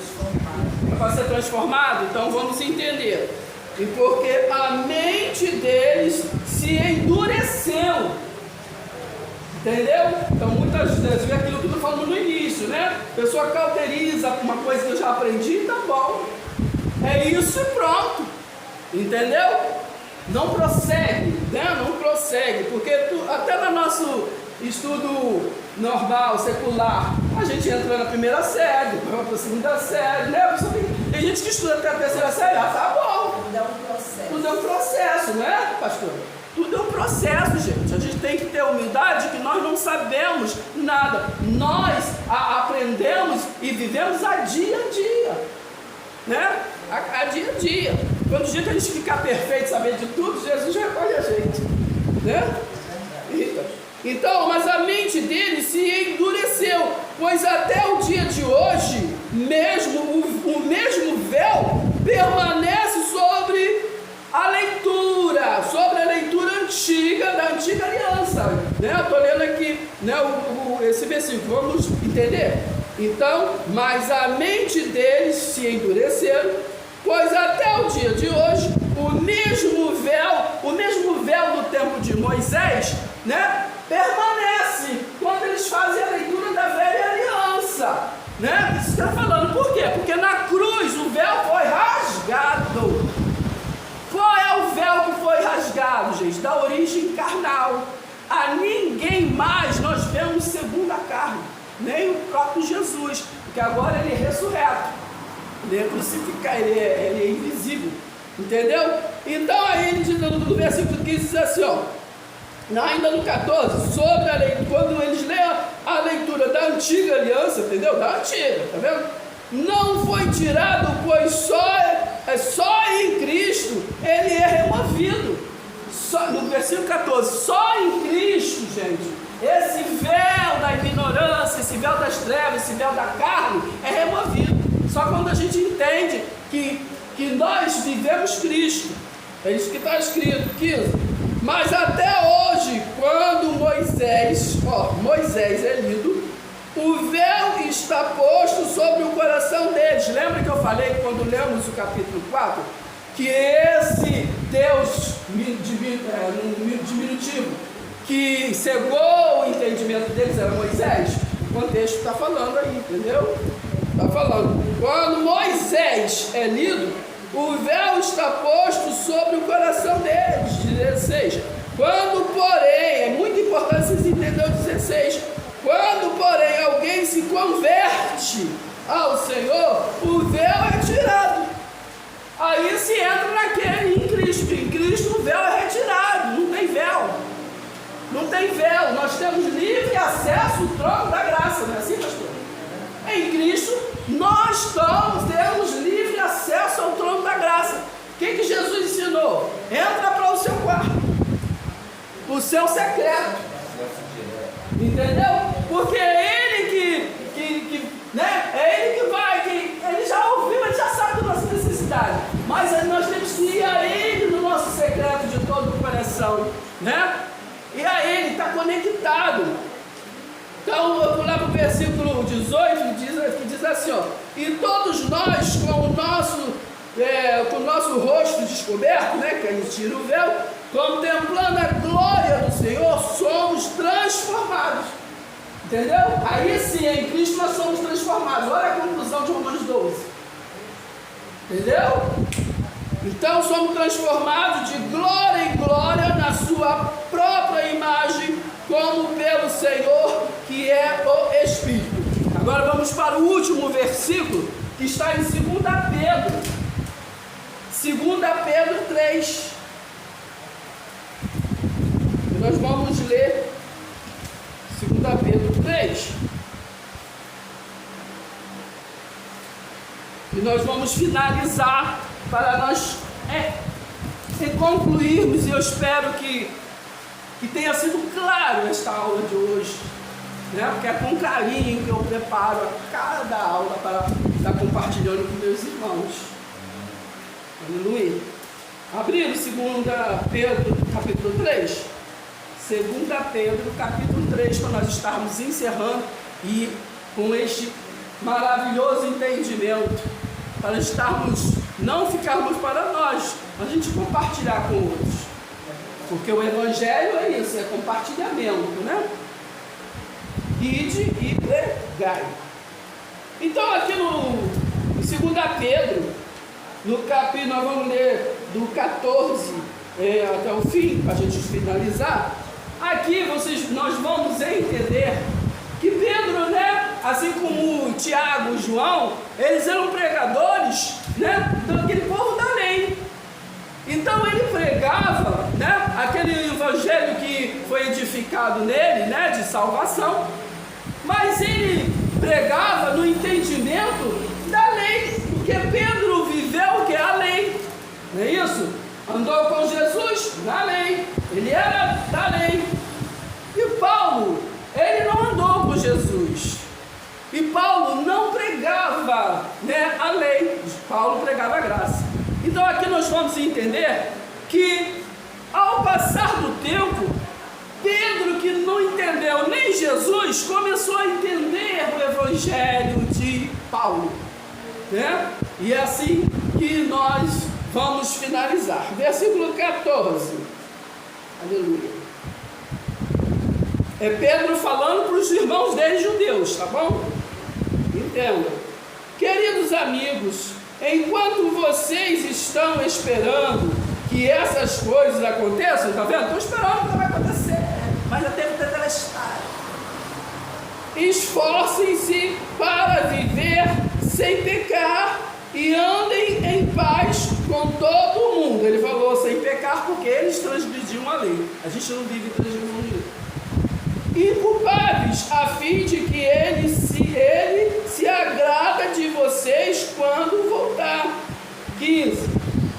para ser transformado, então vamos entender. E porque a mente deles se endureceu. Entendeu? Então muitas vezes, vê aquilo que eu estou falando no início, né? A pessoa cauteriza uma coisa que eu já aprendi, tá bom. É isso e pronto. Entendeu? Não prossegue, né? Não prossegue, porque até no nosso estudo normal, secular, a gente entra na primeira série, vai para a segunda série, né? Tem gente que estuda até a terceira série, tá bom. Tudo é um processo. Tudo é um processo, não é, pastor? Tudo é um processo, gente. A gente tem que ter humildade que nós não sabemos nada. Nós aprendemos e vivemos a dia, né? A dia. Quando o dia que a gente ficar perfeito, saber de tudo, Jesus recolhe a gente, né? Então, mas a mente dele se endureceu, pois até o dia de hoje, mesmo o mesmo véu permanece sobre a leitura antiga, da antiga aliança, né? Eu estou lendo aqui, né, esse versículo, vamos entender? Então, mas a mente deles se endureceu, pois até o dia de hoje, o mesmo véu do tempo de Moisés, né, permanece quando eles fazem a leitura da velha aliança, né? Isso está falando, por quê? Porque na cruz o véu foi rasgado. Qual é o véu que foi rasgado, gente? Da origem carnal. A ninguém mais nós vemos segundo a carne, nem o próprio Jesus, porque agora ele é ressurreto, ele é crucificado, ele é invisível, entendeu? Então aí ele diz no versículo 15, diz assim, ó, ainda no 14, sobre a leitura, quando eles leem a leitura da antiga aliança, entendeu? Da antiga, tá vendo? Não foi tirado, pois só em Cristo ele é removido. No versículo 14, só em Cristo, gente, esse véu da ignorância, esse véu das trevas, esse véu da carne é removido. Só quando a gente entende que nós vivemos Cristo. É isso que está escrito, 15. Mas até hoje, quando Moisés é lido, o véu está posto sobre o coração deles. Lembra que eu falei quando lemos o capítulo 4? Que esse Deus no diminutivo que cegou o entendimento deles era Moisés. O contexto está falando aí, entendeu? Está falando. Quando Moisés é lido, o véu está posto sobre o coração deles. 16. Quando, porém, é muito importante vocês entenderem o 16. Quando, porém, alguém se converte ao Senhor, o véu é tirado. Aí se entra naquele em Cristo. Em Cristo o véu é retirado. Não tem véu. Não tem véu. Nós temos livre acesso ao trono da graça. Não é assim, pastor? Em Cristo nós temos livre acesso entra para o seu quarto, o seu secreto, entendeu? Porque é ele né? É ele que vai, ele já ouviu, ele já sabe da nossa necessidade, mas nós temos que ir a ele no nosso secreto de todo o coração, né? E a ele está conectado. Então, eu vou lá para o versículo 18, que diz assim, ó: e todos nós, com o nosso rosto descoberto, né, que a gente tira o véu, contemplando a glória do Senhor, somos transformados. Entendeu? Aí sim, em Cristo nós somos transformados. Olha a conclusão de Romanos 12. Entendeu? Então somos transformados de glória em glória na sua própria imagem, como pelo Senhor, que é o Espírito. Agora vamos para o último versículo, que está em 2 Pedro. 2 Pedro 3. E nós vamos ler 2 Pedro 3. E nós vamos finalizar para nós concluirmos, e eu espero que tenha sido claro esta aula de hoje, né? Porque é com carinho que eu preparo cada aula para estar compartilhando com meus irmãos. Aleluia. Abriram 2 Pedro capítulo 3. 2 Pedro capítulo 3, para nós estarmos encerrando e com este maravilhoso entendimento, para não ficarmos para nós, a gente compartilhar com outros, porque o Evangelho é isso, é compartilhamento, né? Ide e pregai. Então aqui no 2 Pedro, no capítulo, nós vamos ler do 14 até o fim, para a gente finalizar. Aqui nós vamos entender que Pedro, né, assim como Tiago e João, eles eram pregadores, né, daquele povo da lei. Então ele pregava, né, aquele evangelho que foi edificado nele, né, de salvação, mas ele pregava no entendimento da lei, porque Pedro viveu o que é a lei, não é isso? Andou com Jesus na lei, ele era da lei. E Paulo, ele não andou com Jesus. E Paulo não pregava, né, a lei. Paulo pregava a graça. Então aqui nós vamos entender que ao passar do tempo, Pedro, que não entendeu nem Jesus, começou a entender o evangelho de Paulo, né? E é assim que nós vamos finalizar. Versículo 14. Aleluia. É Pedro falando para os irmãos dele judeus, tá bom? Entenda. Queridos amigos, enquanto vocês estão esperando que essas coisas aconteçam, tá vendo? Estou esperando que vai acontecer, mas já teve tetelestário. Esforcem-se para viver sem pecar e andem em paz com todo mundo. Ele falou sem pecar porque eles transgrediam a lei. A gente não vive transgredindo a lei. Inculpáveis, a fim de que ele se agrada de vocês quando voltar. 15.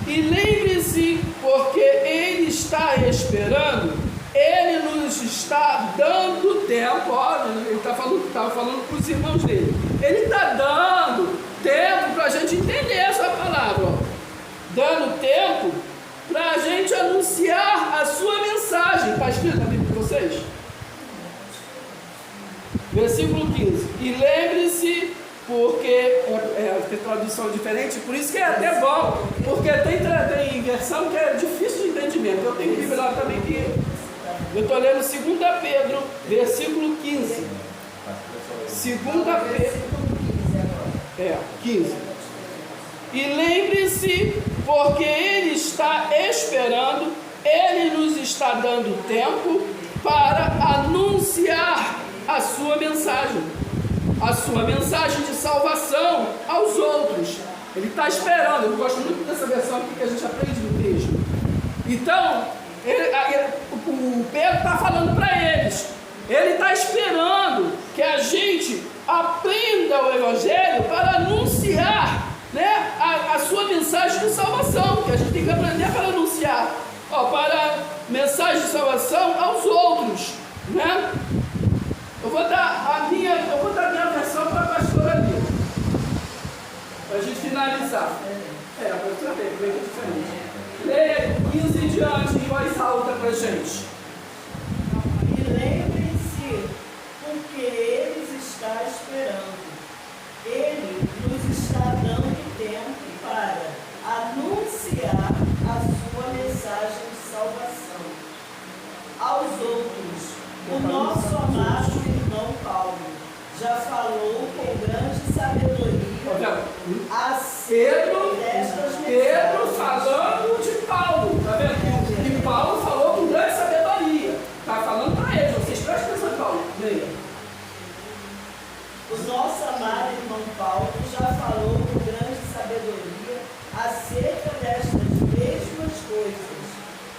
E lembre-se, porque ele está esperando, ele nos está dando tempo. Olha, ele estava falando para os irmãos dele. Ele está dando tempo para a gente entender essa palavra, ó. Dando tempo para a gente anunciar a sua mensagem. Está escrito na Bíblia de vocês? Versículo 15. E lembre-se, porque tem tradução diferente, por isso que é até bom, porque tem versão que é difícil de entendimento. Eu tenho Bíblia lá também que eu estou lendo 2 Pedro, versículo 15. 2 Pedro 15. E lembre-se, porque ele está esperando, ele nos está dando tempo para anunciar a sua mensagem de salvação aos outros. Ele está esperando. Eu gosto muito dessa versão aqui que a gente aprende no texto. Então, o Pedro está falando para eles. Ele está esperando que a gente aprenda o Evangelho para anunciar, né, a sua mensagem de salvação, que a gente tem que aprender para anunciar. para mensagem de salvação aos outros, né? Eu vou dar a minha versão para a pastora Lívia, para a gente finalizar. Para saber, bem diferente. Leia 15 em diante em voz alta para a gente. E lembrem-se, porque eles está esperando. Ele nos está dando tempo para anunciar a sua mensagem de salvação aos outros. O nosso amado irmão Paulo já falou com grande sabedoria acerca destas mensagens. Pedro falando de Paulo, tá vendo? E Paulo falou com grande sabedoria. Está falando para eles, vocês prestem atenção em Paulo. Leia. O nosso amado irmão Paulo já falou com grande sabedoria acerca destas mesmas coisas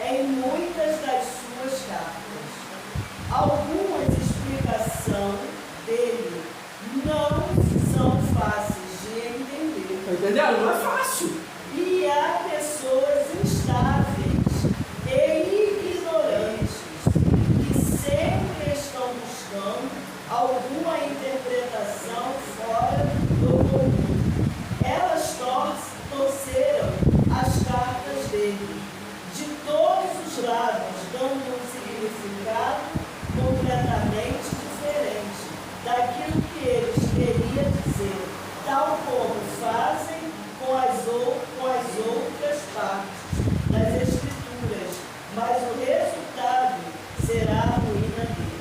em muitas das suas cartas. Algumas explicações dele não são fáceis de entender. Está entendendo? Não é fácil. E há pessoas instáveis e ignorantes que sempre estão buscando alguma interpretação fora do comum. Elas torceram as cartas dele de todos os lados, dando um significado completamente diferente daquilo que eles queriam dizer, tal como fazem com as outras partes das Escrituras, mas o resultado será a ruína deles.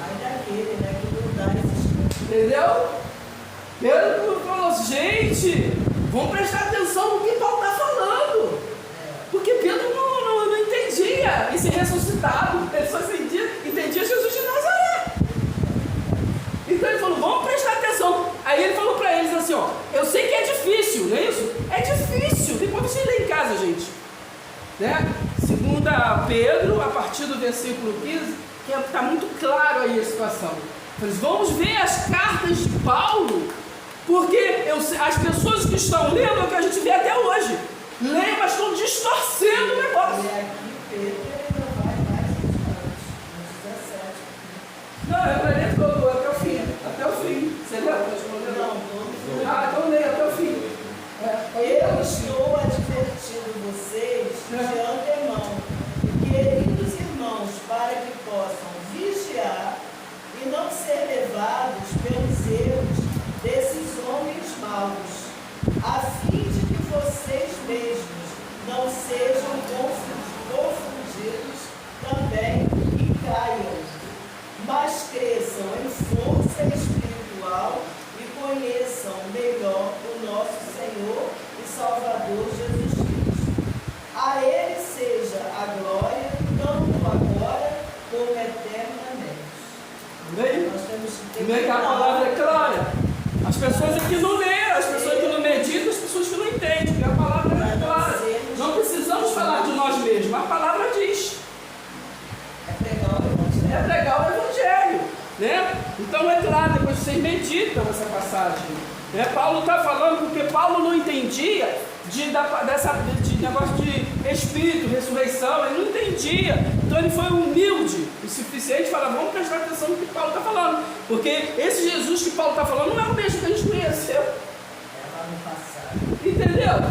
Ai daquele, né, que não dá esses. Entendeu? Pedro falou assim, gente, vamos prestar atenção no que Paulo está falando. Porque Pedro não entendia esse ressuscitado, ele só entendia Jesus de Nazaré. Então ele falou, vamos prestar atenção. Aí ele falou para eles assim, ó, eu sei que é difícil, não é isso? É difícil, depois vocês lêem em casa, gente. Né? Segunda Pedro, a partir do versículo 15, que está muito claro aí a situação. Mas vamos ver as cartas de Paulo, porque as pessoas que estão lendo é o que a gente vê até hoje. Leem, mas estão distorcendo o negócio. E aqui Pedro ainda vai mais adiante, no 17. Não, é para ler todo, até o fim. Até o fim. Você leu? Não. Ah, então leia até o fim. Eu estou advertindo vocês de antemão, queridos irmãos, para que possam vigiar e não ser levados pelos erros desses homens maus, a fim de que vocês mesmos não sejam confundidos também e caiam, mas cresçam em força espiritual e conheçam melhor o nosso Senhor e Salvador Jesus Cristo. A Ele seja a glória, tanto agora como eternamente. Amém? Nós temos que ter Amém, que a palavra é clara. As pessoas aqui não leem, as pessoas que não meditam, as pessoas que não entendem, porque a palavra é clara. Não precisamos falar de nós mesmos, a palavra diz. É pregar o Evangelho. Né? Então é claro, depois vocês meditam essa passagem. Né? Paulo está falando porque Paulo não entendia de negócio de espírito, ressurreição, ele não entendia. Então ele foi humilde o suficiente para falar, vamos prestar atenção no que Paulo está falando. Porque esse Jesus que Paulo está falando não é o mesmo que a gente conheceu. Entendeu?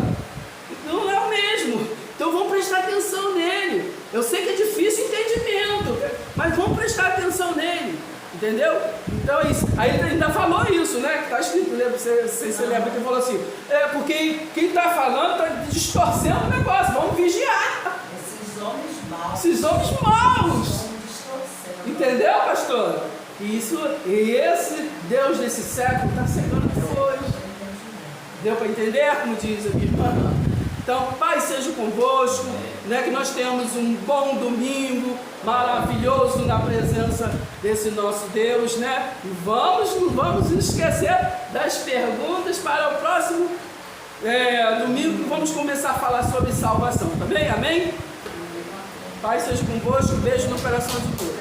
Não é o mesmo. Então vamos prestar atenção nele. Eu sei que é difícil o entendimento, mas vamos prestar atenção nele. Entendeu? Então é isso. Aí ele ainda falou isso, né? Que está escrito, você lembra que ele falou assim, porque quem está falando está distorcendo o negócio, vamos vigiar. Esses homens maus. Entendeu, pastor? Esse Deus desse século está cegando pessoas. Deu para entender, como diz aqui? Então, Pai seja convosco, né, que nós tenhamos um bom domingo, maravilhoso na presença desse nosso Deus, né? E não vamos esquecer das perguntas para o próximo domingo, que vamos começar a falar sobre salvação, tá bem? Amém? Pai seja convosco, beijo no coração de todos.